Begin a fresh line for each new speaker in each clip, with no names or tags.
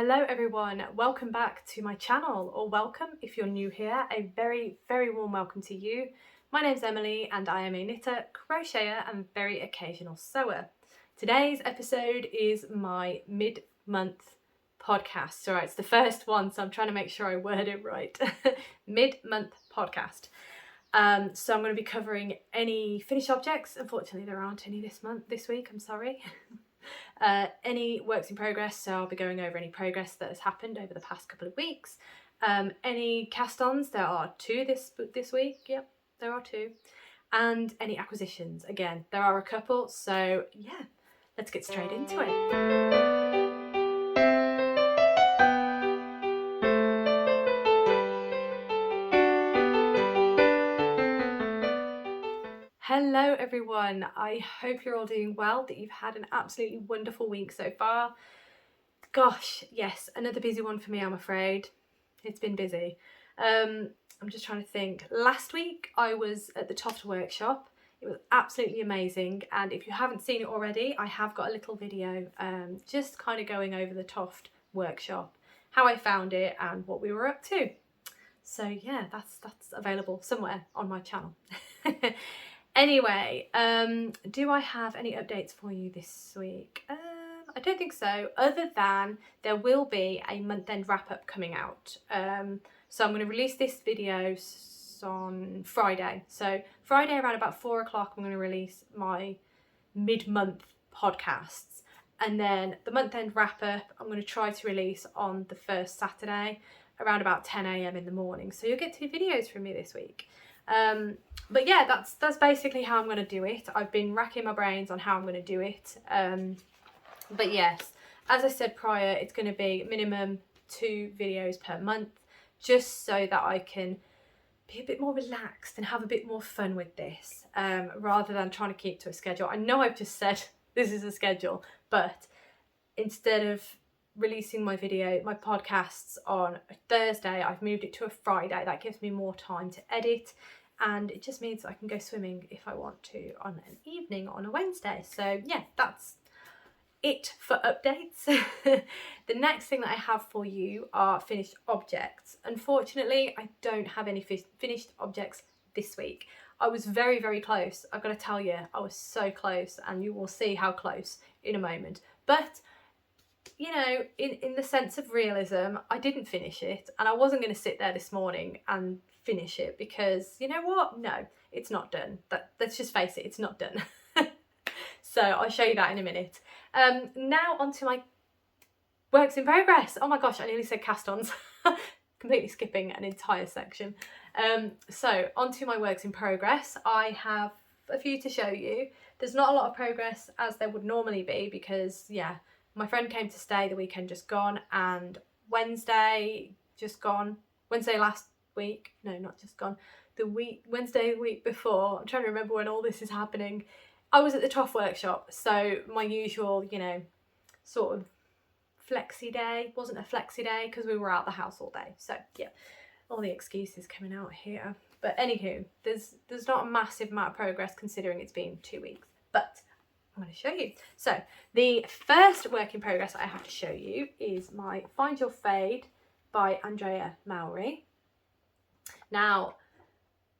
Hello everyone, welcome back to my channel, or welcome if you're new here. A very warm welcome to you. My name's Emily and I am a knitter, crocheter and very occasional sewer. Today's episode is my mid-month podcast. Alright, it's the first one, so I'm trying to make sure I word it right. Mid-month podcast. So I'm going to be covering any finished objects. Unfortunately there aren't any this week, I'm sorry. Any works in progress, so I'll be going over any progress that has happened over the past couple of weeks. Any cast-ons, there are 2 this week, yep, there are 2. And any acquisitions, again, there are a couple, so yeah, let's get straight into it. Hello everyone, I hope you're all doing well, that you've had an absolutely wonderful week so far. Gosh, yes, another busy one for me, I'm afraid. It's been busy. I'm just trying to think. Last week I was at the Toft workshop. It was absolutely amazing, and if you haven't seen it already, I have got a little video just kind of going over the Toft workshop, how I found it and what we were up to. So yeah, that's available somewhere on my channel. Anyway, do I have any updates for you this week? I don't think so, other than there will be a month-end wrap-up coming out. So I'm going to release this video on Friday. So Friday around about 4 o'clock I'm going to release my mid-month podcasts. And then the month-end wrap-up I'm going to try to release on the first Saturday around about 10 AM in the morning. So you'll get 2 videos from me this week. But yeah, that's basically how I'm going to do it. I've been racking my brains on how I'm going to do it. But yes, as I said prior, it's going to be minimum 2 videos per month, just so that I can be a bit more relaxed and have a bit more fun with this, rather than trying to keep to a schedule. I know I've just said this is a schedule, but instead of releasing my podcasts on a Thursday, I've moved it to a Friday. That gives me more time to edit, and it just means I can go swimming if I want to on an evening on a Wednesday. So yeah, that's it for updates. The next thing that I have for you are finished objects. Unfortunately, I don't have any finished objects this week. I was very close. I've got to tell you, I was so close, and you will see how close in a moment. But you know, in the sense of realism, I didn't finish it, and I wasn't going to sit there this morning and finish it, because you know what? No, it's not done. Let's just face it, it's not done. So I'll show you that in a minute. Now onto my works in progress. Oh my gosh, I nearly said cast-ons. Completely skipping an entire section. So onto my works in progress. I have a few to show you. There's not a lot of progress as there would normally be, because yeah, my friend came to stay the weekend just gone, and Wednesday last week, no, not just gone, Wednesday the week before, I'm trying to remember when all this is happening, I was at the Toft workshop, so my usual, you know, sort of flexi day, wasn't a flexi day because we were out the house all day. So yeah, all the excuses coming out here. But anywho, there's not a massive amount of progress considering it's been 2 weeks, but I'm going to show you. So the first work in progress I have to show you is my Find Your Fade by Andrea Mowry. Now,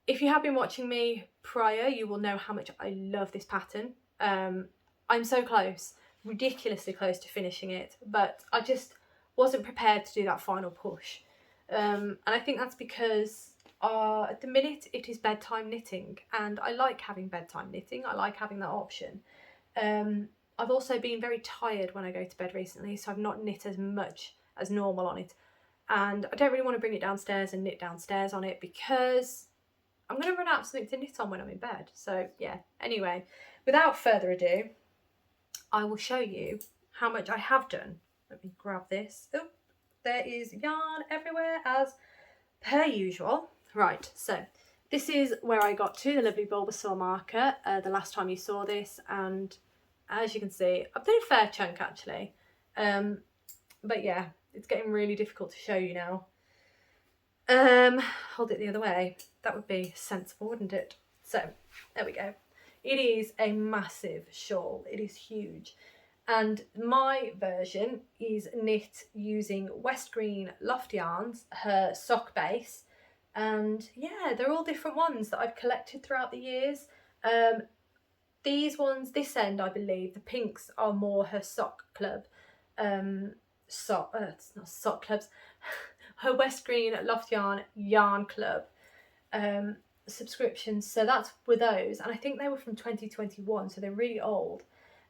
if you have been watching me prior, you will know how much I love this pattern. I'm so close, ridiculously close to finishing it, but I just wasn't prepared to do that final push. And I think that's because at the minute it is bedtime knitting, and I like having bedtime knitting. I like having that option. I've also been very tired when I go to bed recently, so I've not knit as much as normal on it. And I don't really want to bring it downstairs and knit downstairs on it, because I'm going to run out of something to knit on when I'm in bed. So yeah, anyway, without further ado, I will show you how much I have done. Let me grab this. Oh, there is yarn everywhere as per usual. Right, so this is where I got to, the lovely Bulbasaur marker, the last time you saw this, and as you can see, I've done a fair chunk actually. But yeah, it's getting really difficult to show you now. Hold it the other way. That would be sensible, wouldn't it? So, there we go. It is a massive shawl. It is huge. And my version is knit using West Green Loft Yarns, her sock base. And yeah, they're all different ones that I've collected throughout the years. These ones, this end, I believe, the pinks are more her sock club. It's not sock clubs. Her West Green Loft Yarn Club subscriptions. So that's with those. And I think they were from 2021, so they're really old.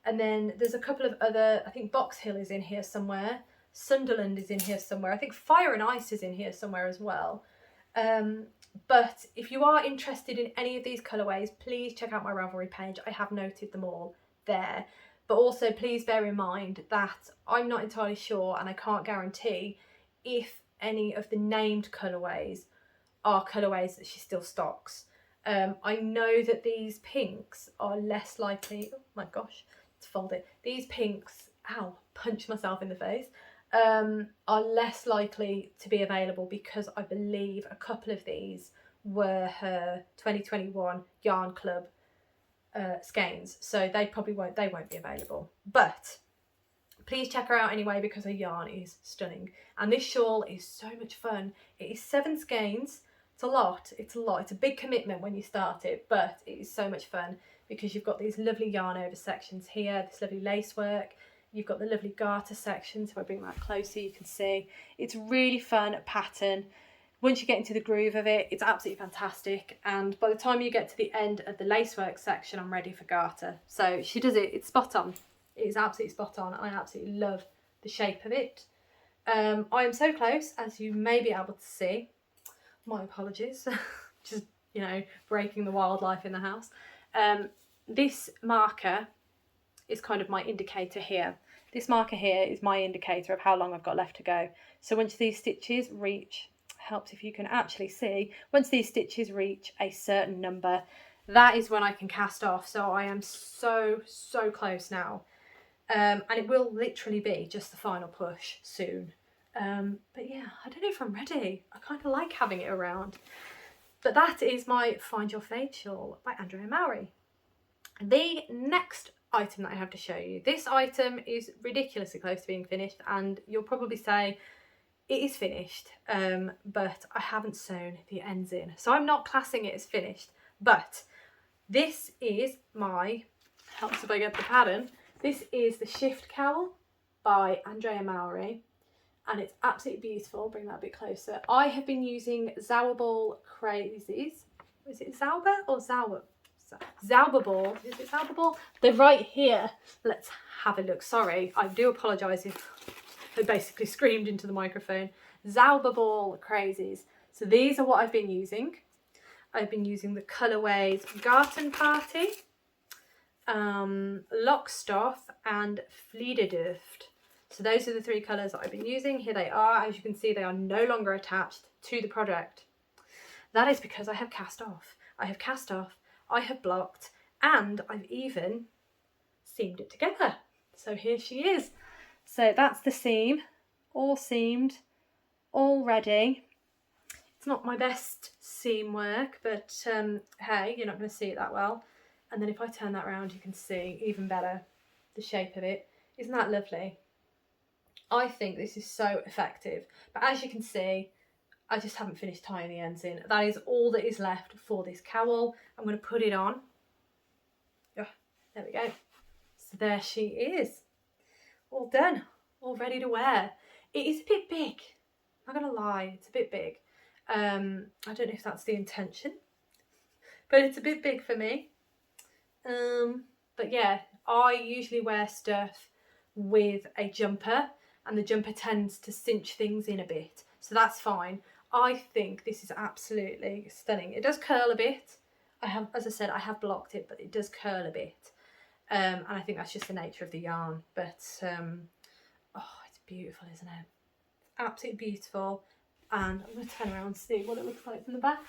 And then there's a couple of other, I think Box Hill is in here somewhere. Sunderland is in here somewhere. I think Fire and Ice is in here somewhere as well. But if you are interested in any of these colourways, please check out my Ravelry page. I have noted them all there. But also please bear in mind that I'm not entirely sure, and I can't guarantee if any of the named colourways are colourways that she still stocks. I know that these pinks are less likely, oh my gosh, it's folded. These pinks, ow, punched myself in the face, are less likely to be available because I believe a couple of these were her 2021 Yarn Club skeins, so they won't be available. But please check her out anyway because her yarn is stunning, and this shawl is so much fun. It is 7 skeins. It's a lot. It's a big commitment when you start it, but it is so much fun because you've got these lovely yarn over sections here, this lovely lace work. You've got the lovely garter section, so if I bring that closer you can see. It's really fun pattern. Once you get into the groove of it, it's absolutely fantastic. And by the time you get to the end of the lacework section, I'm ready for garter. So she does it, it's spot on. It is absolutely spot on. I absolutely love the shape of it. I am so close, as you may be able to see. My apologies, just, you know, breaking the wildlife in the house. This marker is kind of my indicator here. This marker here is my indicator of how long I've got left to go. So once these stitches reach, helps if you can actually see, once these stitches reach a certain number, that is when I can cast off. So I am so close now. And it will literally be just the final push soon. But yeah, I don't know if I'm ready. I kind of like having it around. But that is my Find Your Fade shawl by Andrea Mowry. The next item that I have to show you, this item is ridiculously close to being finished, and you'll probably say it is finished, but I haven't sewn the ends in, so I'm not classing it as finished. But this is my, helps if I get the pattern, this is the Shift Cowl by Andrea Mowry, and it's absolutely beautiful. Bring that a bit closer. I have been using Zauberball Crazies. Is it Zauber or Zauber? Zauberball, is it Zauberball? They're right here. Let's have a look. Sorry, I do apologise if I basically screamed into the microphone. Zauberball Crazies. So these are what I've been using. I've been using the colourways Garten Party, Lockstoff and Fliederduft. So those are the 3 colours that I've been using. Here they are. As you can see, they are no longer attached to the project. That is because I have cast off. I have cast off, I have blocked, and I've even seamed it together. So here she is. So that's the seam, all seamed, all ready. It's not my best seam work, but hey, you're not going to see it that well. And then if I turn that around, you can see even better the shape of it. Isn't that lovely? I think this is so effective. But as you can see, I just haven't finished tying the ends in. That is all that is left for this cowl. I'm going to put it on. Oh, there we go. So there she is. All done. All ready to wear. It is a bit big. I'm not going to lie. It's a bit big. I don't know if that's the intention. But it's a bit big for me. But yeah, I usually wear stuff with a jumper. And the jumper tends to cinch things in a bit. So that's fine. I think this is absolutely stunning. It does curl a bit. As I said, I have blocked it, but it does curl a bit. And I think that's just the nature of the yarn. But, oh, it's beautiful, isn't it? Absolutely beautiful. And I'm going to turn around and see what it looks like from the back.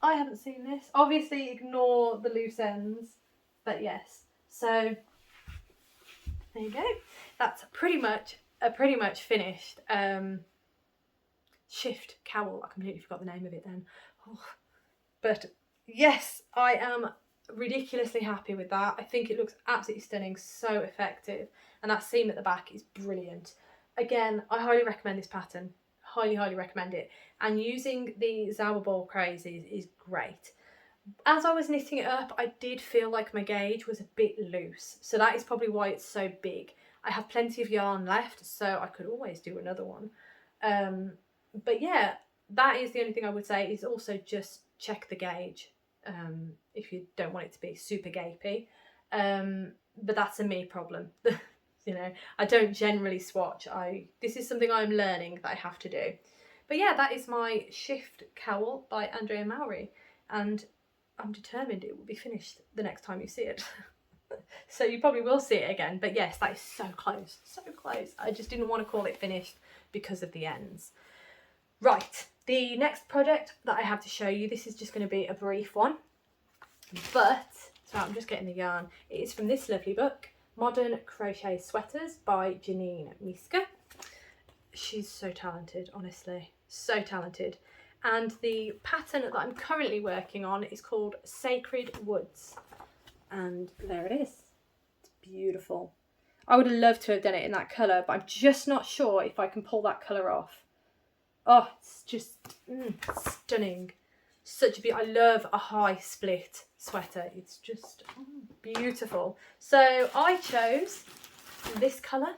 I haven't seen this. Obviously, ignore the loose ends. But yes. So, there you go. That's pretty much finished. Shift Cowl. I completely forgot the name of it then. Oh. But yes, I am ridiculously happy with that. I think it looks absolutely stunning, so effective, and that seam at the back is brilliant. Again, I highly recommend this pattern, highly recommend it, and using the Zauberball craze is great. As I was knitting it up, I did feel like my gauge was a bit loose, so that is probably why it's so big. I have plenty of yarn left, so I could always do another one. But yeah, that is the only thing I would say, is also just check the gauge if you don't want it to be super gapey. But that's a me problem. You know, I don't generally swatch. This is something I'm learning that I have to do. But yeah, that is my Shift cowl by Andrea Mowry, and I'm determined it will be finished the next time you see it. So you probably will see it again, but yes, that is so close, so close. I just didn't want to call it finished because of the ends. Right, the next project that I have to show you, this is just going to be a brief one, but, so I'm just getting the yarn. It is from this lovely book, Modern Crochet Sweaters by Janine Miska. She's so talented, honestly, so talented. And the pattern that I'm currently working on is called Sacred Woods. And there it is. It's beautiful. I would have loved to have done it in that colour, but I'm just not sure if I can pull that colour off. Oh, it's just stunning. Such a I love a high split sweater. It's just beautiful. So I chose this colour.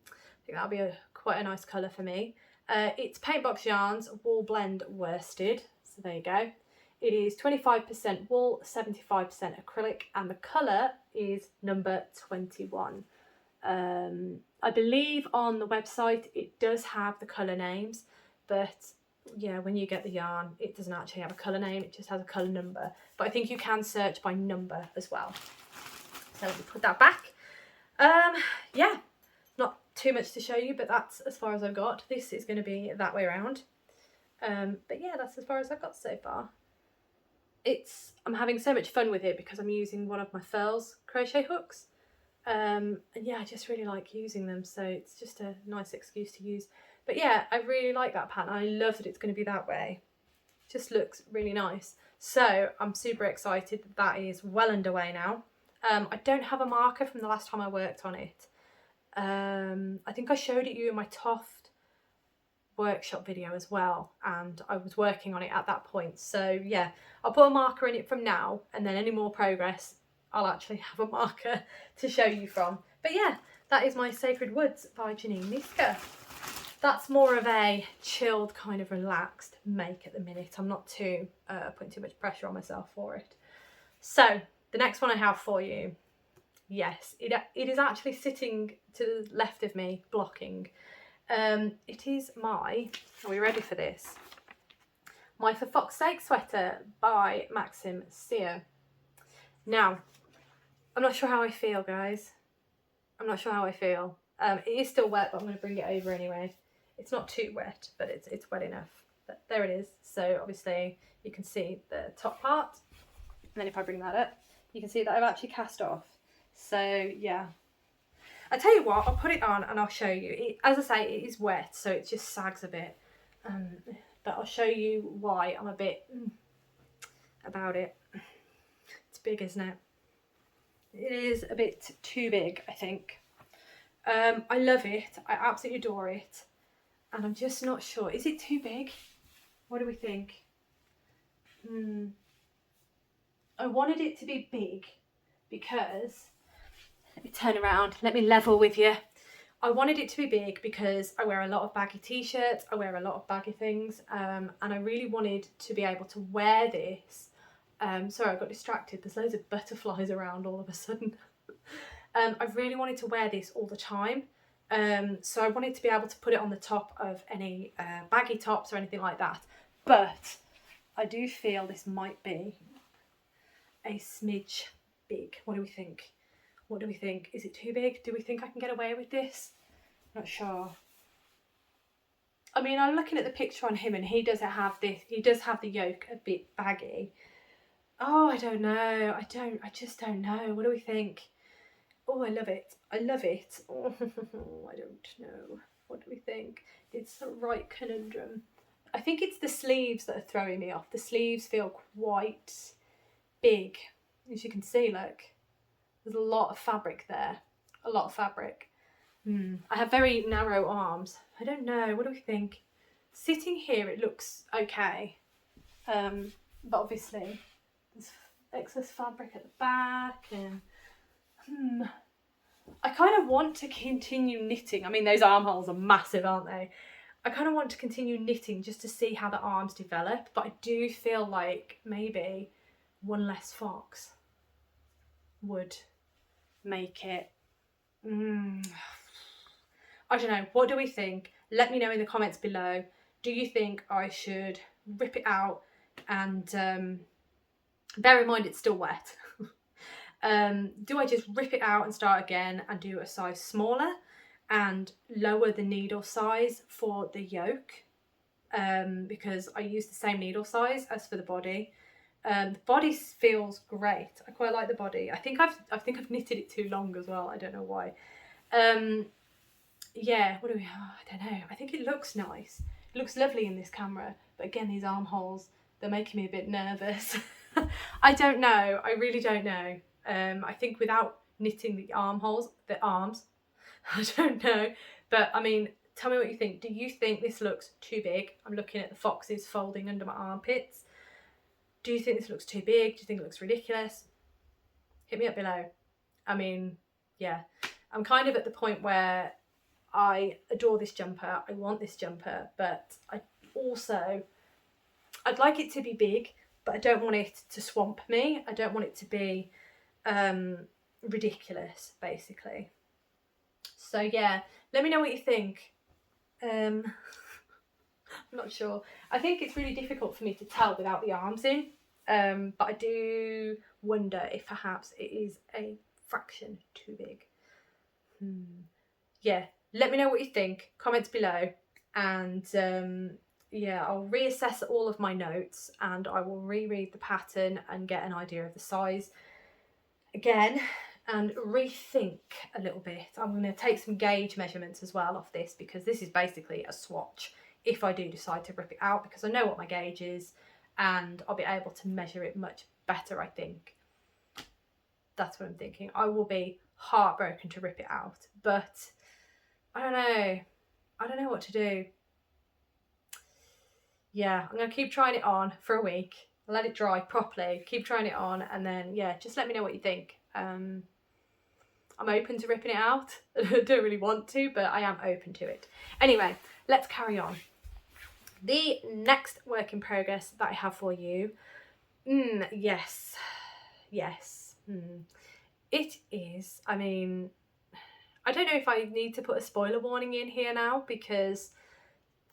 I think that'll be quite a nice colour for me. It's Paintbox Yarns Wool Blend Worsted. So there you go. It is 25% wool, 75% acrylic, and the colour is number 21. I believe on the website it does have the colour names, but yeah, when you get the yarn, it doesn't actually have a colour name, it just has a colour number. But I think you can search by number as well. So let me put that back. Yeah, not too much to show you, but that's as far as I've got. This is going to be that way around. But yeah, that's as far as I've got so far. I'm having so much fun with it because I'm using one of my Furls crochet hooks. And yeah, I just really like using them, so it's just a nice excuse to use. But yeah, I really like that pattern. I love that it's going to be that way. Just looks really nice. So I'm super excited that is well underway now. I don't have a marker from the last time I worked on it. I think I showed it you in my Toft workshop video as well, and I was working on it at that point. So yeah, I'll put a marker in it from now, and then any more progress I'll actually have a marker to show you from. But yeah, that is my Sacred Woods by Janine Miska. That's more of a chilled, kind of relaxed make at the minute. I'm not too putting too much pressure on myself for it. So the next one I have for you, yes, it is actually sitting to the left of me, blocking. It is my, are we ready for this? My For Fox's Sake sweater by Maxim Sear. Now, I'm not sure how I feel, guys. I'm not sure how I feel. It is still wet, but I'm going to bring it over anyway. It's not too wet, but it's wet enough. But there it is. So obviously you can see the top part. And then if I bring that up, you can see that I've actually cast off. So yeah. I tell you what, I'll put it on and I'll show you. As I say, it is wet, so it just sags a bit. But I'll show you why I'm a bit about it. It's big, isn't it? It is a bit too big, I think. I love it. I absolutely adore it. And I'm just not sure. Is it too big? What do we think? I wanted it to be big because... Let me turn around, let me level with you. I wanted it to be big because I wear a lot of baggy t-shirts, I wear a lot of baggy things, and I really wanted to be able to wear this. Sorry, I got distracted, there's loads of butterflies around all of a sudden. I really wanted to wear this all the time, so I wanted to be able to put it on the top of any baggy tops or anything like that. But I do feel this might be a smidge big. What do we think? What do we think? Is it too big? Do we think I can get away with this? Not sure. I mean, I'm looking at the picture on him and he does have this. He does have the yoke a bit baggy. Oh, I don't know. I just don't know. What do we think? Oh, I love it. I love it. Oh, I don't know. What do we think? It's the right conundrum. I think it's the sleeves that are throwing me off. The sleeves feel quite big. As you can see, look, there's a lot of fabric there, a lot of fabric. I have very narrow arms. I don't know, what do we think? Sitting here it looks okay, but obviously there's excess fabric at the back, and I kind of want to continue knitting. I mean, those armholes are massive, aren't they? I kind of want to continue knitting just to see how the arms develop, but I do feel like maybe one less fox would make it. I don't know, what do we think? Let me know in the comments below. Do you think I should rip it out and bear in mind it's still wet? Do I just rip it out and start again and do a size smaller and lower the needle size for the yoke, because I use the same needle size as for the body. The body feels great. I quite like the body. I think I've knitted it too long as well. I don't know why. Yeah, what do we? Oh, I don't know. I think it looks nice. It looks lovely in this camera, but again, these armholes, they're making me a bit nervous. I don't know. I really don't know. I think without knitting the armholes, the arms, I don't know. But I mean, tell me what you think. Do you think this looks too big? I'm looking at the foxes folding under my armpits. Do you think this looks too big? Do you think it looks ridiculous? Hit me up below. I mean, yeah, I'm kind of at the point where I adore this jumper. I want this jumper, but I'd like it to be big, but I don't want it to swamp me. I don't want it to be ridiculous, basically. So yeah, let me know what you think. I'm not sure. I think it's really difficult for me to tell without the arms in, but I do wonder if perhaps it is a fraction too big. Yeah, let me know what you think, comments below, and yeah, I'll reassess all of my notes and I will reread the pattern and get an idea of the size again and rethink a little bit. I'm going to take some gauge measurements as well off this, because this is basically a swatch if I do decide to rip it out, because I know what my gauge is and I'll be able to measure it much better, I think. That's what I'm thinking. I will be heartbroken to rip it out, but I don't know. I don't know what to do. Yeah, I'm going to keep trying it on for a week, let it dry properly, keep trying it on, and then, yeah, just let me know what you think. I'm open to ripping it out. I don't really want to, but I am open to it. Anyway, let's carry on. The next work in progress that I have for you, yes, it is, I mean, I don't know if I need to put a spoiler warning in here now, because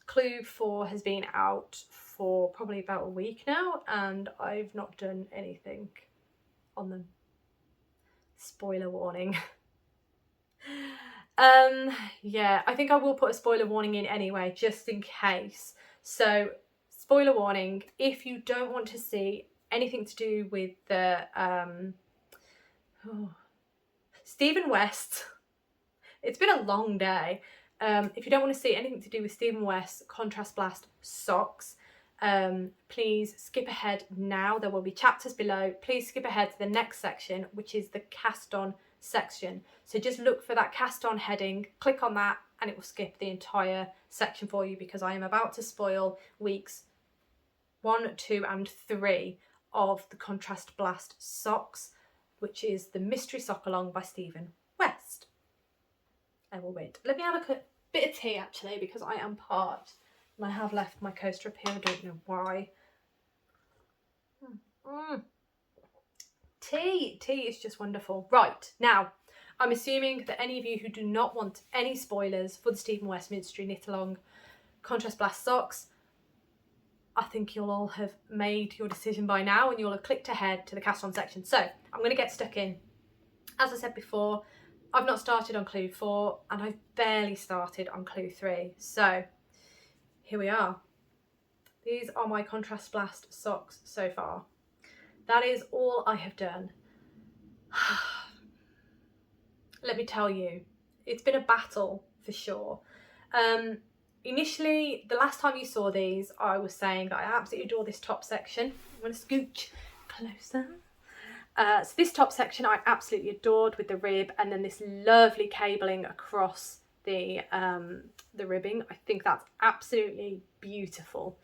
Clue 4 has been out for probably about a week now and I've not done anything on them. Spoiler warning. Yeah, I think I will put a spoiler warning in anyway, just in case. So, spoiler warning, if you don't want to see anything to do with the Stephen West, it's been a long day. If you don't want to see anything to do with Stephen West's Contrast Blast socks, please skip ahead now. There will be chapters below. Please skip ahead to the next section, which is the cast on section. So just look for that cast on heading, click on that, and it will skip the entire section for you, because I am about to spoil weeks 1, 2 and 3 of the Contrast Blast socks, which is the mystery sock along by Stephen West. I will wait. Let me have a bit of tea actually, because I am parched and I have left my coaster up here. I don't know why. Tea is just wonderful. Right, now I'm assuming that any of you who do not want any spoilers for the Stephen West Mystery Knit Along Contrast Blast socks, I think you'll all have made your decision by now and you'll have clicked ahead to the cast on section. So I'm going to get stuck in. As I said before, I've not started on Clue 4 and I've barely started on Clue 3. So here we are. These are my Contrast Blast socks so far. That is all I have done. Let me tell you, it's been a battle for sure. Initially, the last time you saw these, I was saying that I absolutely adore this top section. I'm going to scooch closer. So this top section I absolutely adored with the rib, and then this lovely cabling across the ribbing. I think that's absolutely beautiful.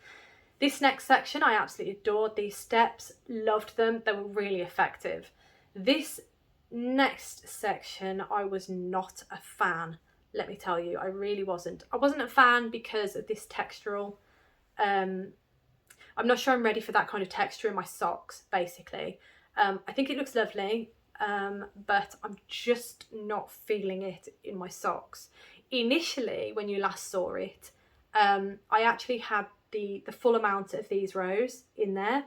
This next section I absolutely adored. These steps, loved them. They were really effective. This next section I was not a fan, let me tell you. I really wasn't. I wasn't a fan because of this textural. I'm not sure I'm ready for that kind of texture in my socks, basically. I think it looks lovely, but I'm just not feeling it in my socks. Initially, when you last saw it, I actually had the full amount of these rows in there.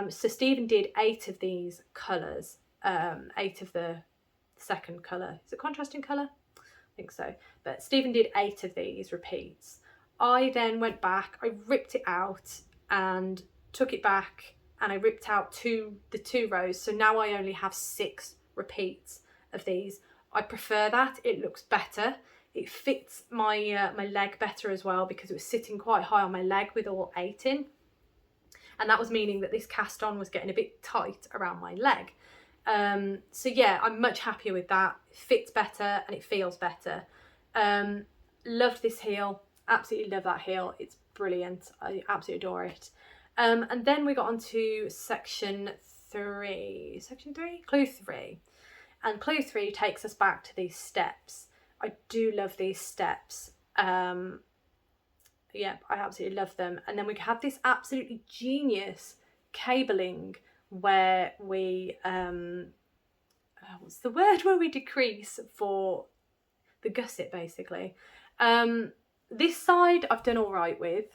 So Stephen did 8 of these colours, 8 of the second colour. Is it contrasting colour? I think so. But Stephen did 8 of these repeats. I then went back, I ripped it out and took it back, and I ripped out the 2 rows. So now I only have 6 repeats of these. I prefer that. It looks better. It fits my my leg better as well, because it was sitting quite high on my leg with all 8 in. And that was meaning that this cast on was getting a bit tight around my leg. So yeah, I'm much happier with that. It fits better and it feels better. Loved this heel. Absolutely love that heel. It's brilliant. I absolutely adore it. And then we got on to section 3. Section 3? Clue 3. And clue 3 takes us back to these steps. I do love these steps. Yeah, I absolutely love them. And then we have this absolutely genius cabling where we, what's the word, where we decrease for the gusset, basically. This side I've done all right with.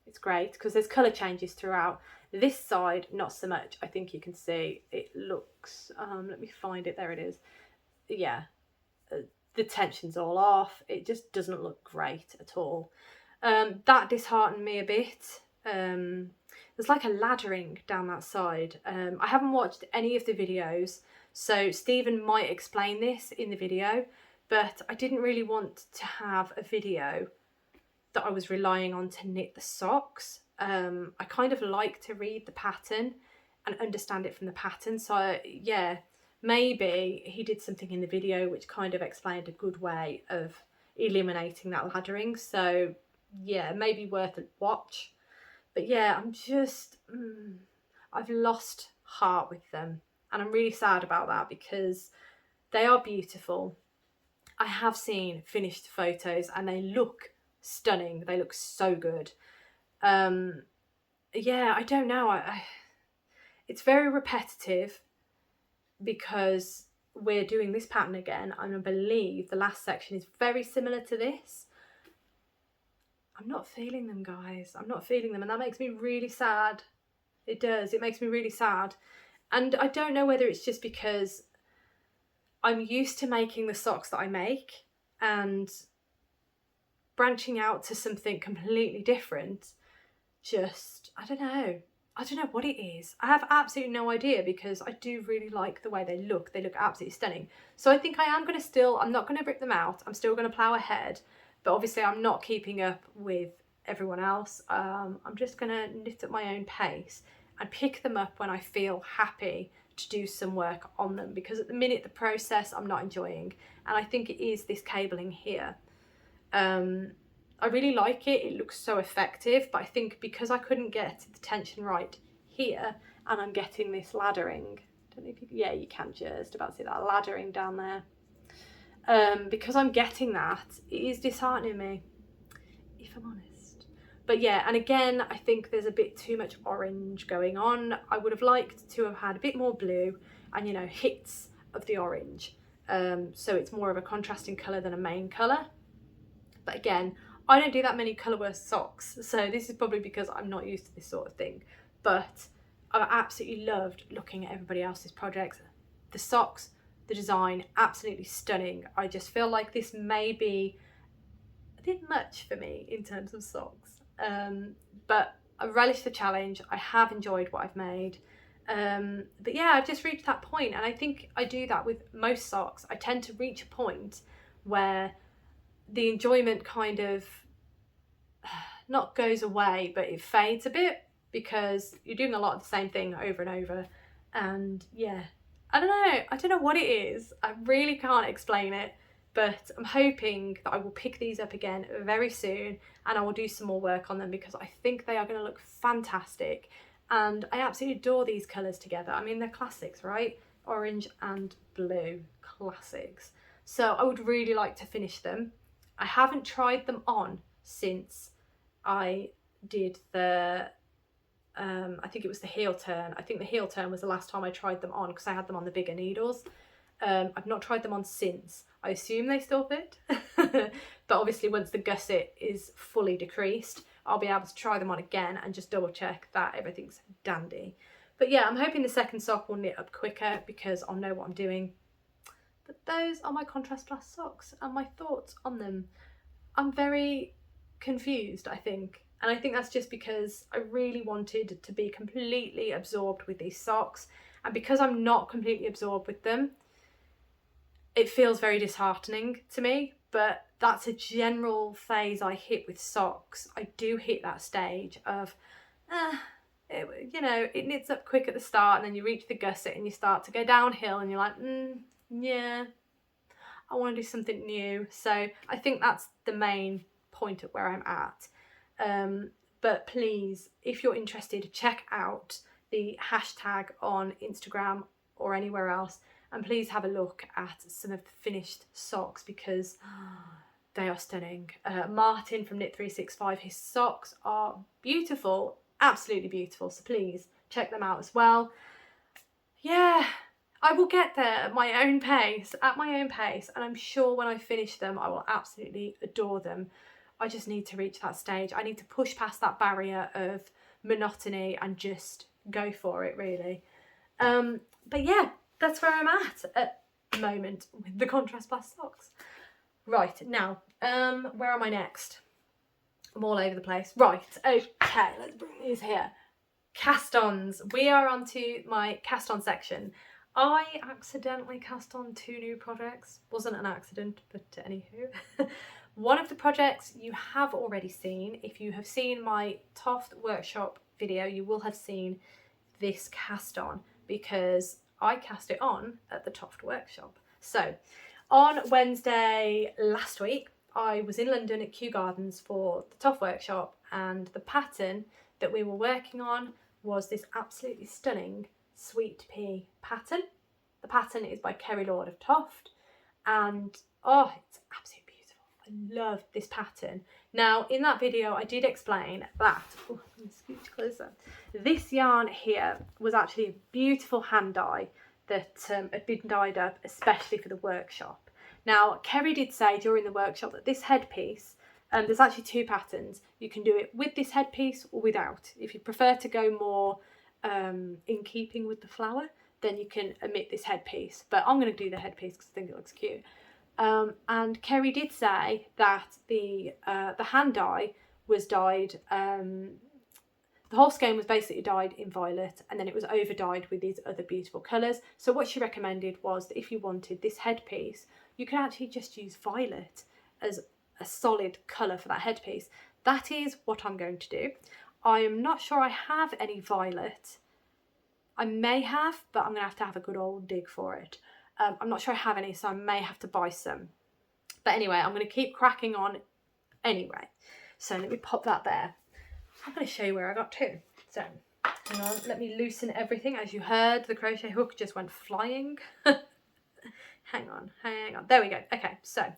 It's great because there's colour changes throughout. This side, not so much. I think you can see it looks, let me find it, there it is. Yeah, the tension's all off. It just doesn't look great at all. That disheartened me a bit. There's like a laddering down that side. I haven't watched any of the videos, so Stephen might explain this in the video, but I didn't really want to have a video that I was relying on to knit the socks. I kind of like to read the pattern and understand it from the pattern. So yeah, maybe he did something in the video which kind of explained a good way of eliminating that laddering. So yeah, maybe worth a watch. But yeah, I'm just, I've lost heart with them. And I'm really sad about that because they are beautiful. I have seen finished photos and they look stunning. They look so good. Yeah, I don't know. It's very repetitive because we're doing this pattern again, and I believe the last section is very similar to this. I'm not feeling them, guys. I'm not feeling them, and that makes me really sad. It does. It makes me really sad. And I don't know whether it's just because I'm used to making the socks that I make, and branching out to something completely different, just, I don't know what it is. I have absolutely no idea, because I do really like the way they look absolutely stunning. So I think I am going to still, I'm not going to rip them out, I'm still going to plough ahead, but obviously I'm not keeping up with everyone else. I'm just going to knit at my own pace and pick them up when I feel happy to do some work on them, because at the minute the process I'm not enjoying, and I think it is this cabling here. I really like it. It looks so effective, but I think because I couldn't get the tension right here, and I'm getting this laddering, I don't know if you, yeah, you can just about see that laddering down there. Because I'm getting that, it is disheartening me, if I'm honest. But yeah, and again, I think there's a bit too much orange going on. I would have liked to have had a bit more blue and, you know, hits of the orange. So it's more of a contrasting colour than a main colour. But again, I don't do that many colourburst socks, so this is probably because I'm not used to this sort of thing. But I absolutely loved looking at everybody else's projects. The socks, the design, absolutely stunning. I just feel like this may be a bit much for me in terms of socks. But I relish the challenge. I have enjoyed what I've made. But yeah, I've just reached that point, and I think I do that with most socks. I tend to reach a point where the enjoyment kind of not goes away, but it fades a bit, because you're doing a lot of the same thing over and over, and yeah, I don't know what it is. I really can't explain it, but I'm hoping that I will pick these up again very soon and I will do some more work on them because I think they are going to look fantastic. And I absolutely adore these colours together. I mean, they're classics, right? Orange and blue, classics. So I would really like to finish them. I haven't tried them on since I did the I think it was the heel turn. I think the heel turn was the last time I tried them on because I had them on the bigger needles. I've not tried them on since. I assume they still fit, but obviously once the gusset is fully decreased, I'll be able to try them on again and just double check that everything's dandy. But yeah, I'm hoping the second sock will knit up quicker because I'll know what I'm doing. But those are my contrast plus socks and my thoughts on them. I'm very confused, I think. And I think that's just because I really wanted to be completely absorbed with these socks. And because I'm not completely absorbed with them, it feels very disheartening to me. But that's a general phase I hit with socks. I do hit that stage of, you know, it knits up quick at the start and then you reach the gusset and you start to go downhill and you're like, yeah, I want to do something new. So I think that's the main point at where I'm at. But please, if you're interested, check out the hashtag on Instagram or anywhere else, and please have a look at some of the finished socks because they are stunning. Martyn from Knit365, his socks are beautiful, absolutely beautiful, so please check them out as well. Yeah, I will get there at my own pace, and I'm sure when I finish them I will absolutely adore them. I just need to reach that stage. I need to push past that barrier of monotony and just go for it, really. But yeah, that's where I'm at the moment with the contrast plus socks. Right, now, where am I next? I'm all over the place. Right, okay, let's bring these here. Cast-ons. We are onto my cast-on section. I accidentally cast on 2 new projects. Wasn't an accident, but anywho. One of the projects you have already seen. If you have seen my Toft workshop video, you will have seen this cast on because I cast it on at the Toft workshop. So on Wednesday last week, I was in London at Kew Gardens for the Toft workshop, and the pattern that we were working on was this absolutely stunning sweet pea pattern. The pattern is by Kerry Lord of Toft, and oh, it's absolutely beautiful. I love this pattern. Now in that video I did explain that, oh, let me scoot closer, this yarn here was actually a beautiful hand dye that had been dyed up especially for the workshop. Now Kerry did say during the workshop that this headpiece, there's actually 2 patterns. You can do it with this headpiece or without. If you prefer to go more in keeping with the flower, then you can omit this headpiece, but I'm going to do the headpiece because I think it looks cute. And Kerry did say that the hand dye was dyed, the whole skein was basically dyed in violet, and then it was over dyed with these other beautiful colours. So what she recommended was that if you wanted this headpiece, you could actually just use violet as a solid colour for that headpiece. That is what I'm going to do. I am not sure I have any violet. I may have, but I'm going to have a good old dig for it. I'm not sure I have any, so I may have to buy some. But anyway, I'm going to keep cracking on anyway. So let me pop that there. I'm going to show you where I got to. So hang on, let me loosen everything. As you heard, the crochet hook just went flying. hang on. There we go. Okay, so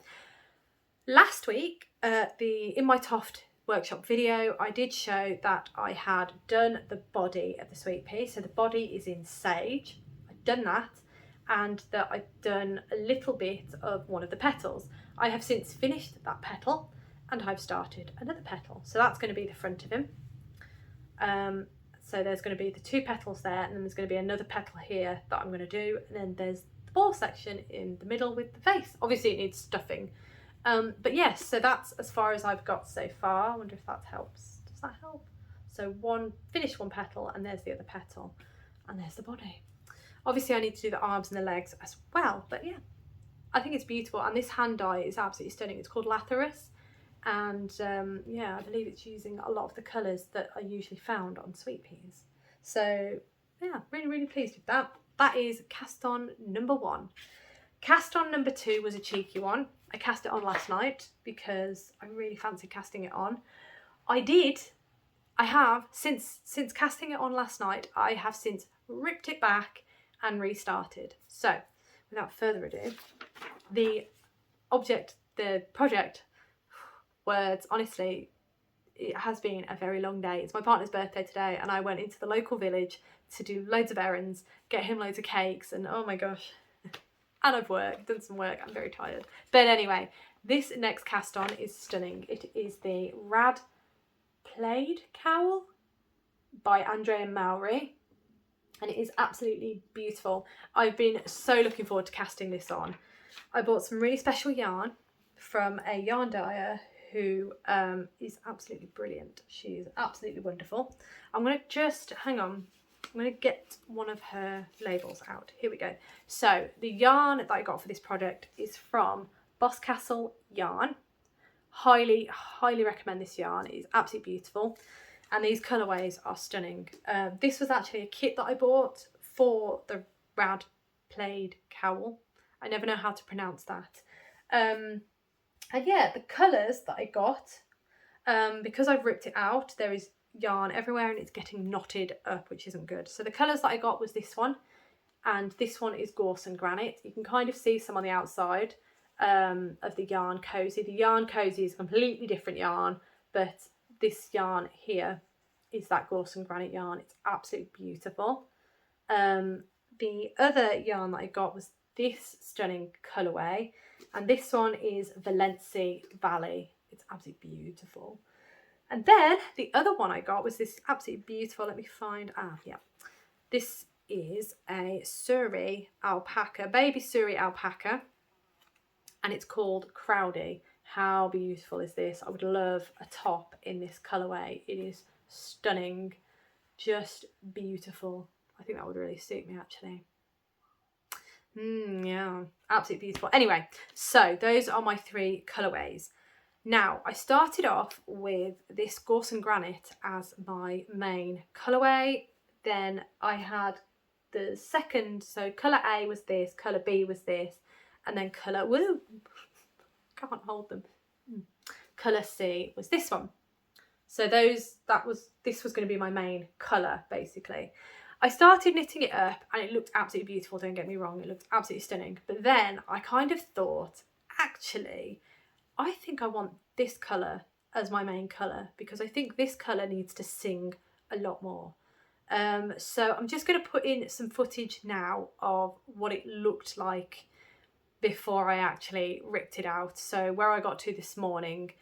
last week, in my Toft workshop video, I did show that I had done the body of the sweet pea. So the body is in sage. I'd done that, and that I'd done a little bit of one of the petals. I have since finished that petal and I've started another petal. So that's going to be the front of him. So there's going to be the 2 petals there, and then there's going to be another petal here that I'm going to do, and then there's the ball section in the middle with the face. Obviously it needs stuffing. But yes, so that's as far as I've got so far. I wonder if that helps. Does that help? So finish one petal, and there's the other petal, and there's the body. Obviously I need to do the arms and the legs as well, but yeah, I think it's beautiful. And this hand dye is absolutely stunning. It's called Lathyrus, and yeah, I believe it's using a lot of the colours that are usually found on sweet peas. So yeah, really pleased with that. that is cast on number 1. Cast on number 2 was a cheeky one. I cast it on last night because I really fancied casting it on. I have, since casting it on last night, I have since ripped it back and restarted. So, without further ado, the project, words, honestly, it has been a very long day. It's my partner's birthday today and I went into the local village to do loads of errands, get him loads of cakes, and oh my gosh. And I've done some work, I'm very tired. But anyway, this next cast on is stunning. It is the Rad Plaid Cowl by Andrea Mowry, and it is absolutely beautiful. I've been so looking forward to casting this on. I bought some really special yarn from a yarn dyer who is absolutely brilliant. She is absolutely wonderful. I'm going to just, hang on, I'm going to get one of her labels out. Here we go. So the yarn that I got for this project is from Boscastle Yarn. Highly recommend this yarn. It is absolutely beautiful. And these colourways are stunning. This was actually a kit that I bought for the Rad Plaid Cowl. I never know how to pronounce that. And yeah, the colours that I got, because I've ripped it out, there is yarn everywhere and it's getting knotted up, which isn't good. So the colours that I got was this one, and this one is Gorse and Granite. You can kind of see some on the outside of the Yarn Cozy. The Yarn Cozy is a completely different yarn, but this yarn here is that Gorse and Granite yarn. It's absolutely beautiful. The other yarn that I got was this stunning colourway, and this one is Valency Valley. It's absolutely beautiful. And then the other one I got was this absolutely beautiful, let me find, yeah. This is a Surrey alpaca, baby Surrey alpaca, and it's called Crowdy. How beautiful is this? I would love a top in this colourway. It is stunning, just beautiful. I think that would really suit me actually. Yeah, absolutely beautiful. Anyway, so those are my 3 colourways. Now, I started off with this Gorse and Granite as my main colourway. Then I had the second, so colour A was this, colour B was this, and then colour, can't hold them. Colour C was this one. So this was going to be my main colour, basically. I started knitting it up and it looked absolutely beautiful, don't get me wrong, it looked absolutely stunning. But then I kind of thought, actually, I think I want this colour as my main colour because I think this colour needs to sing a lot more. So I'm just going to put in some footage now of what it looked like before I actually ripped it out. So where I got to this morning,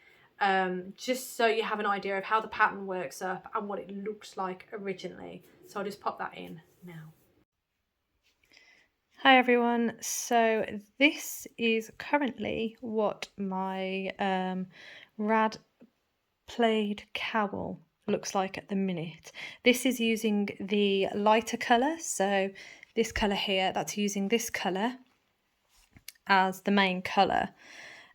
just so you have an idea of how the pattern works up and what it looked like originally. So I'll just pop that in now. Hi everyone, so this is currently what my Rad Plaid Cowl looks like at the minute. This is using the lighter colour, so this colour here, that's using this colour as the main colour.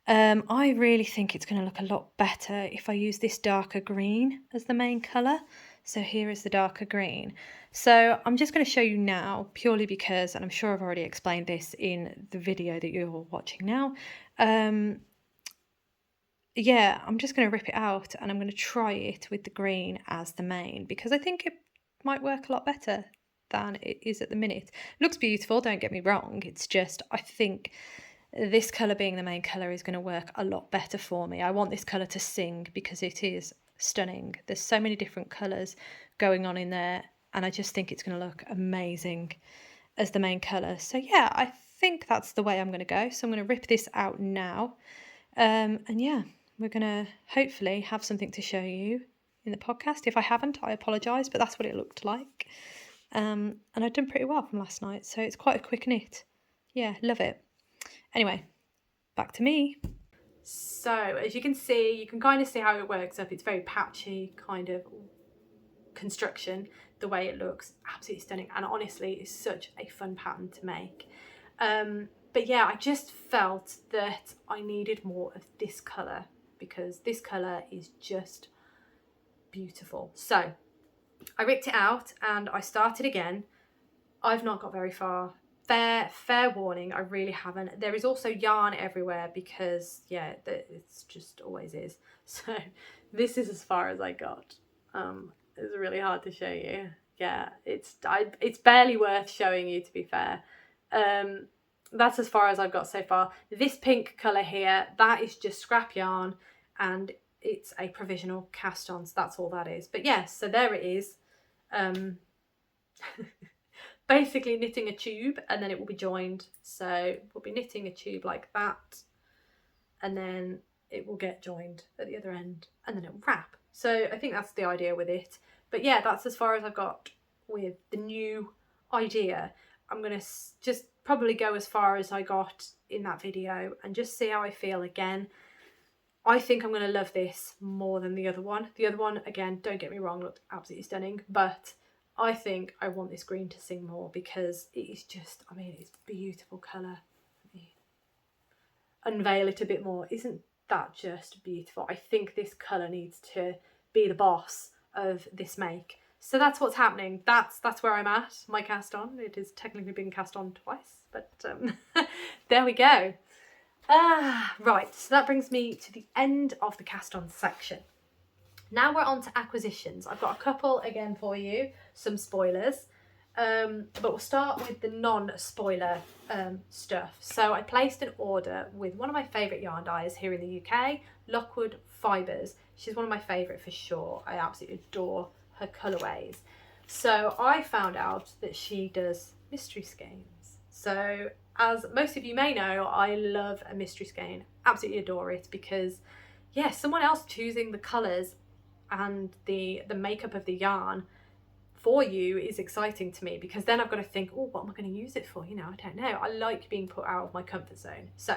I really think it's going to look a lot better if I use this darker green as the main colour. So here is the darker green. So I'm just going to show you now, purely because, and I'm sure I've already explained this in the video that you're watching now. Yeah, I'm just going to rip it out and I'm going to try it with the green as the main because I think it might work a lot better than it is at the minute. It looks beautiful, don't get me wrong. It's just, I think this colour being the main colour is going to work a lot better for me. I want this colour to sing because it is stunning. There's so many different colours going on in there and I just think it's going to look amazing as the main colour. So yeah, I think that's the way I'm going to go. So I'm going to rip this out now. And yeah, we're going to hopefully have something to show you in the podcast. If I haven't, I apologise, but that's what it looked like. And I've done pretty well from last night, so it's quite a quick knit. Yeah, love it. Anyway, back to me. So as you can see, you can kind of see how it works up. It's very patchy kind of construction, the way it looks, absolutely stunning. And honestly, it's such a fun pattern to make. But yeah, I just felt that I needed more of this colour because this colour is just beautiful. So I ripped it out and I started again I've not got very far. Fair warning, I really haven't. There is also yarn everywhere because, yeah, it's just always is. So this is as far as I got. It's really hard to show you. Yeah, it's barely worth showing you, to be fair. That's as far as I've got so far. This pink colour here, that is just scrap yarn, and it's a provisional cast on, so that's all that is. But yes, so there it is. Basically knitting a tube, and then it will be joined. So we'll be knitting a tube like that, and then it will get joined at the other end, and then it will wrap. So I think that's the idea with it. But yeah, that's as far as I've got with the new idea. I'm gonna just probably go as far as I got in that video and just see how I feel again. I think I'm gonna love this more than the other one. The other one, again, don't get me wrong, looked absolutely stunning, but I think I want this green to sing more because it is just, I mean, it's a beautiful colour. Let me unveil it a bit more. Isn't that just beautiful? I think this colour needs to be the boss of this make. So that's what's happening. That's where I'm at. My cast on. It has technically been cast on twice, but there we go. Right, so that brings me to the end of the cast on section. Now we're on to acquisitions. I've got a couple again for you, some spoilers, but we'll start with the non-spoiler stuff. So I placed an order with one of my favourite yarn dyers here in the UK, Lockwood Fibres. She's one of my favourite for sure. I absolutely adore her colourways. So I found out that she does mystery skeins. So as most of you may know, I love a mystery skein, absolutely adore it, because yeah, someone else choosing the colours and the makeup of the yarn for you is exciting to me, because then I've got to think, oh, what am I going to use it for? You know, I don't know. I like being put out of my comfort zone. So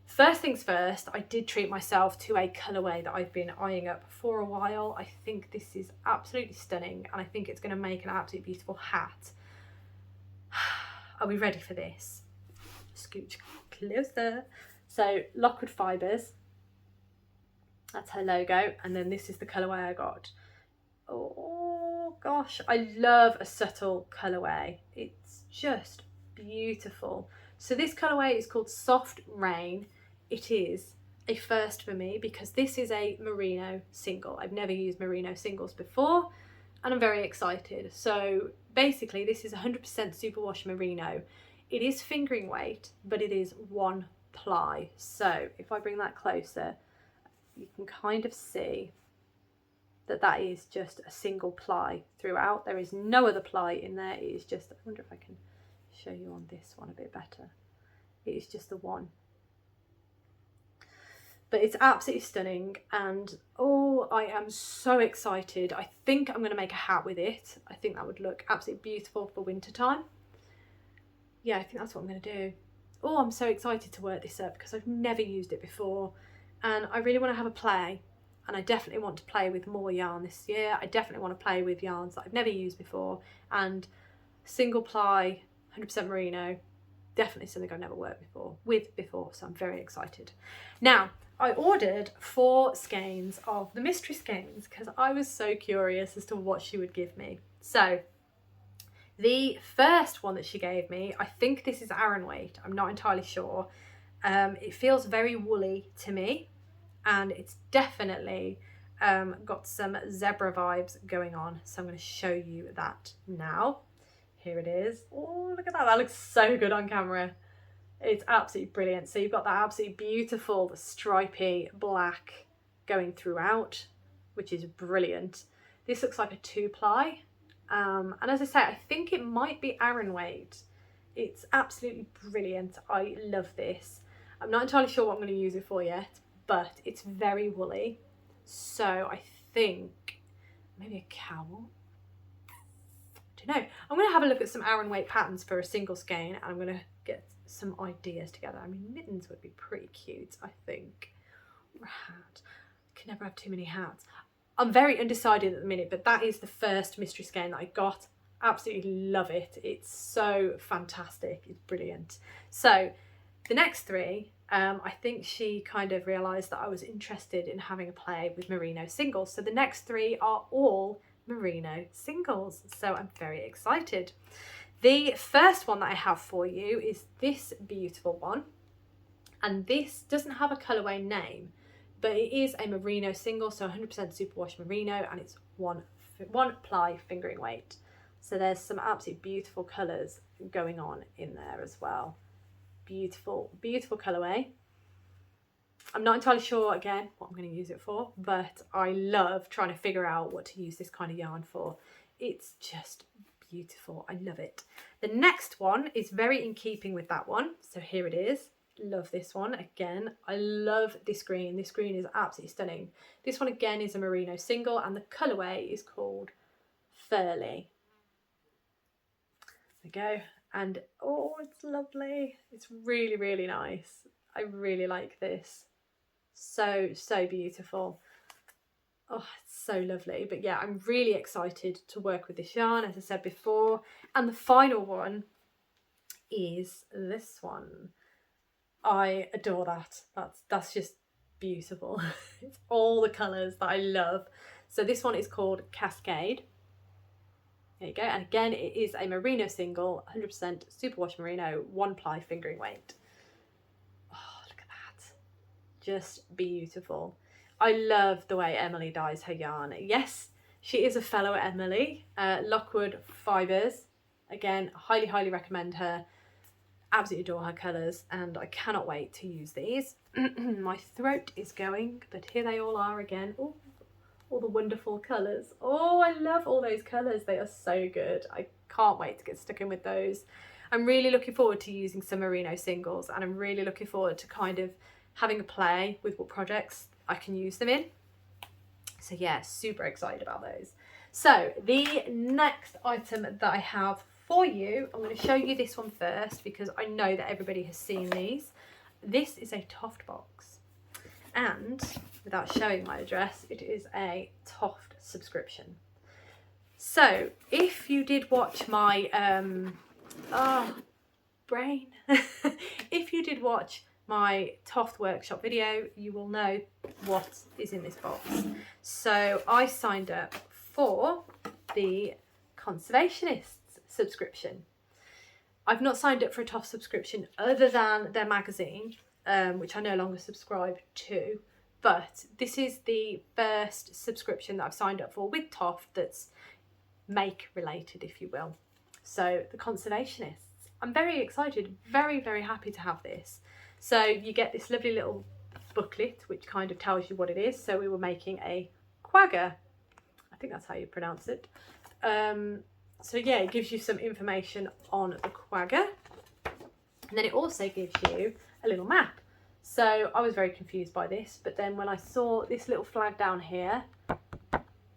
first things first, I did treat myself to a colourway that I've been eyeing up for a while. I think this is absolutely stunning, and I think it's going to make an absolutely beautiful hat. Are we ready for this? Scooch closer. So Lockwood Fibres, that's her logo, and then this is the colourway I got. Oh gosh, I love a subtle colourway. It's just beautiful. So this colourway is called Soft Rain. It is a first for me because this is a merino single. I've never used merino singles before, and I'm very excited. So basically this is 100% superwash merino. It is fingering weight, but it is one ply. So if I bring that closer, you can kind of see that that is just a single ply throughout. There is no other ply in there. It is just, I wonder if I can show you on this one a bit better. It is just the one. But it's absolutely stunning, and oh, I am so excited. I think I'm going to make a hat with it. I think that would look absolutely beautiful for winter time. Yeah, I think that's what I'm going to do. Oh, I'm so excited to work this up because I've never used it before, and I really want to have a play, and I definitely want to play with more yarn this year. I definitely want to play with yarns that I've never used before, and single ply, 100% merino, definitely something I've never worked with before, so I'm very excited. Now, I ordered 4 skeins of the mystery skeins because I was so curious as to what she would give me. So the first one that she gave me, I think this is Aran weight, I'm not entirely sure. It feels very woolly to me, and it's definitely got some zebra vibes going on. So I'm going to show you that now. Here it is. Oh, look at that. That looks so good on camera. It's absolutely brilliant. So you've got that absolutely beautiful stripy black going throughout, which is brilliant. This looks like a 2-ply. And as I say, I think it might be Aran weight. It's absolutely brilliant. I love this. I'm not entirely sure what I'm going to use it for yet, but it's very woolly. So I think maybe a cowl. I don't know. I'm going to have a look at some Aran weight patterns for a single skein, and I'm going to get some ideas together. I mean, mittens would be pretty cute, I think. Or a hat. I can never have too many hats. I'm very undecided at the minute, but that is the first mystery skein that I got. Absolutely love it. It's so fantastic. It's brilliant. So the next 3, I think she kind of realised that I was interested in having a play with merino singles. So the next 3 are all merino singles. So I'm very excited. The first one that I have for you is this beautiful one, and this doesn't have a colourway name, but it is a merino single, so 100% superwash merino, and it's one ply fingering weight. So there's some absolutely beautiful colours going on in there as well. Beautiful, beautiful colourway. I'm not entirely sure, again, what I'm going to use it for, but I love trying to figure out what to use this kind of yarn for. It's just beautiful. I love it. The next one is very in keeping with that one. So here it is. Love this one. Again, I love this green. This green is absolutely stunning. This one again is a merino single, and the colourway is called Furly. There we go. And oh, it's lovely. It's really, really nice. I really like this. So, so beautiful. Oh, it's so lovely. But yeah, I'm really excited to work with this yarn, as I said before. And the final one is this one. I adore that. That's just beautiful. It's all the colours that I love. So this one is called Cascade. There you go. And again, it is a merino single, 100% superwash merino, one ply fingering weight. Oh, look at that. Just beautiful. I love the way Emily dyes her yarn. Yes, she is a fellow Emily, Lockwood Fibres. Again, highly, highly recommend her. Absolutely adore her colours, and I cannot wait to use these. My throat is going, but here they all are again. Ooh, all the wonderful colours. Oh, I love all those colours. They are so good. I can't wait to get stuck in with those. I'm really looking forward to using some merino singles, and I'm really looking forward to kind of having a play with what projects I can use them in. So yeah, super excited about those. So the next item that I have for you, I'm going to show you this one first because I know that everybody has seen these. This is a Toft box, and without showing my address, it is a Toft subscription. So if you did watch my if you did watch my Toft workshop video, you will know what is in this box. So I signed up for the Conservationists subscription. I've not signed up for a Toft subscription other than their magazine, which I no longer subscribe to, but this is the first subscription that I've signed up for with Toft that's make related, if you will. So the Conservationists. I'm very excited, very, very happy to have this. So you get this lovely little booklet which kind of tells you what it is. So we were making a quagga. I think that's how you pronounce it. So yeah, it gives you some information on the quagga, and then it also gives you a little map. So I was very confused by this, but then when I saw this little flag down here,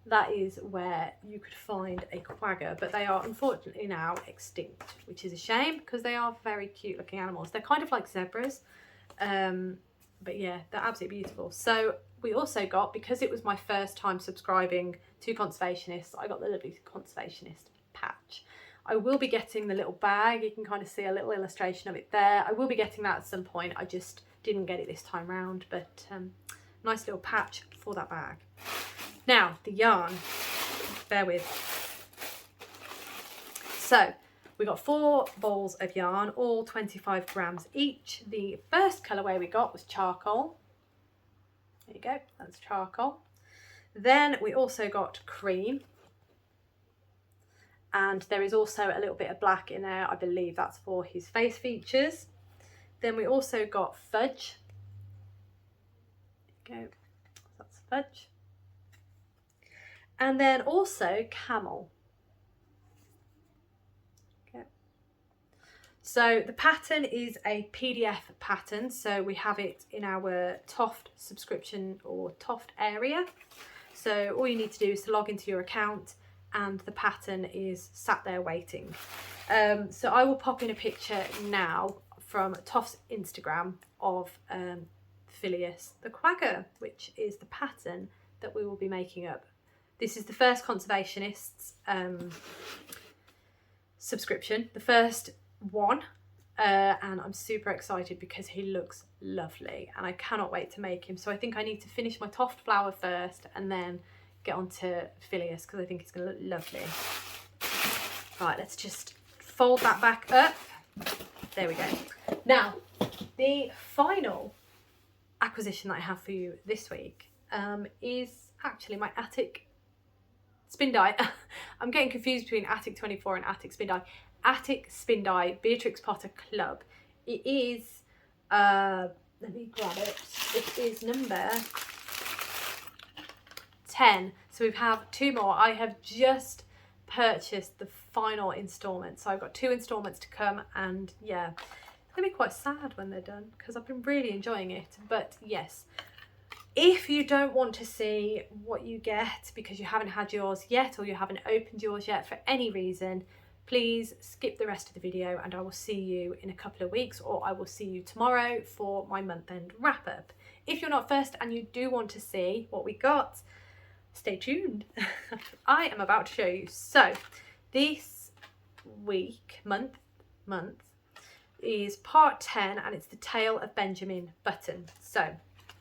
that is where you could find a quagga, but they are unfortunately now extinct, which is a shame because they are very cute looking animals. They're kind of like zebras, but yeah, they're absolutely beautiful. So we also got, because it was my first time subscribing to Conservationists, I got the lovely Conservationist patch. I will be getting the little bag. You can kind of see a little illustration of it there. I will be getting that at some point. I just didn't get it this time round, but nice little patch for that bag. Now, the yarn, bear with. So we got 4 balls of yarn, all 25 grams each. The first colourway we got was charcoal. There you go, that's charcoal. Then we also got cream. And there is also a little bit of black in there. I believe that's for his face features. Then we also got fudge. There you go, that's fudge. And then also camel. Okay. So the pattern is a PDF pattern. So we have it in our Toft subscription or Toft area. So all you need to do is to log into your account, and the pattern is sat there waiting. So I will pop in a picture now from Toft's Instagram of Phileas the Quagga, which is the pattern that we will be making up. This is the first Conservationists subscription, the first one, and I'm super excited because he looks lovely and I cannot wait to make him. So I think I need to finish my Toft flower first and then get on to Phileas because I think it's going to look lovely. Right, let's just fold that back up. There we go. Now, the final acquisition that I have for you this week is actually my Attic spin die. I'm getting confused between Attic 24 and Attic spin die. Attic spin die Beatrix Potter Club. It is, let me grab it. It is number 10. So we have 2 more. I have just purchased the final instalment. So I've got 2 instalments to come, and yeah, it's gonna be quite sad when they're done because I've been really enjoying it. But yes, if you don't want to see what you get because you haven't had yours yet or you haven't opened yours yet for any reason, please skip the rest of the video and I will see you in a couple of weeks, or I will see you tomorrow for my month-end wrap-up. If you're not first and you do want to see what we got, stay tuned. I am about to show you. So this month is part 10 and it's the Tale of Benjamin Button. So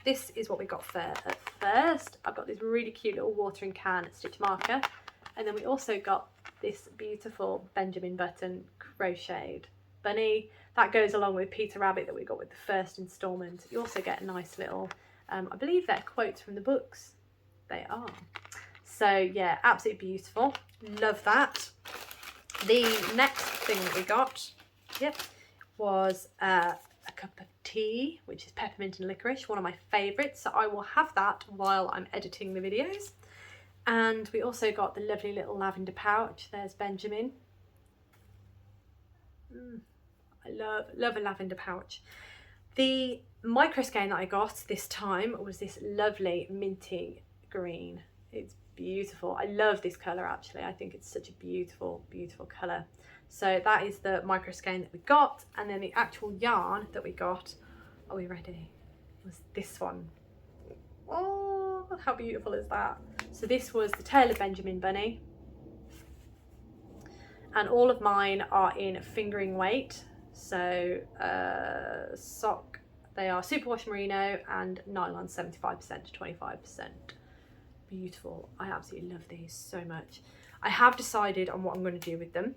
this is what we got first. I've got this really cute little watering can stitch marker, and then we also got this beautiful Benjamin Button crocheted bunny that goes along with Peter Rabbit that we got with the first instalment. You also get a nice little, I believe they're quotes from the books. They are. So yeah, absolutely beautiful. Love that. The next thing that we got, was a cup of tea, which is peppermint and licorice, one of my favourites. So I will have that while I'm editing the videos. And we also got the lovely little lavender pouch. There's Benjamin. I love a lavender pouch. The micro skein that I got this time was this lovely minty green. It's beautiful. I love this colour actually. I think it's such a beautiful, beautiful colour. So that is the micro skein that we got, and then the actual yarn that we got, are we ready? Was this one. Oh, how beautiful is that? So this was the Tale of Benjamin Bunny, and all of mine are in fingering weight. So sock, they are superwash merino and nylon 75% to 25%. Beautiful. I absolutely love these so much. I have decided on what I'm going to do with them.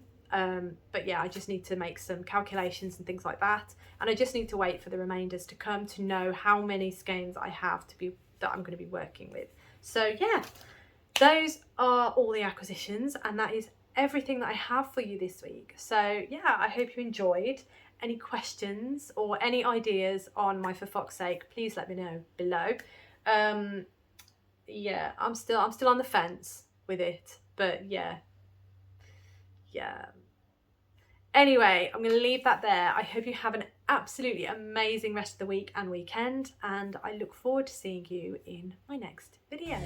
But yeah, I just need to make some calculations and things like that, and I just need to wait for the remainders to come to know how many skeins I have that I'm going to be working with. So yeah, those are all the acquisitions, and that is everything that I have for you this week. So yeah, I hope you enjoyed. Any questions or any ideas on my For Fox's Sake, please let me know below. Yeah, I'm still on the fence with it, but yeah. Anyway, I'm going to leave that there. I hope you have an absolutely amazing rest of the week and weekend, and I look forward to seeing you in my next video.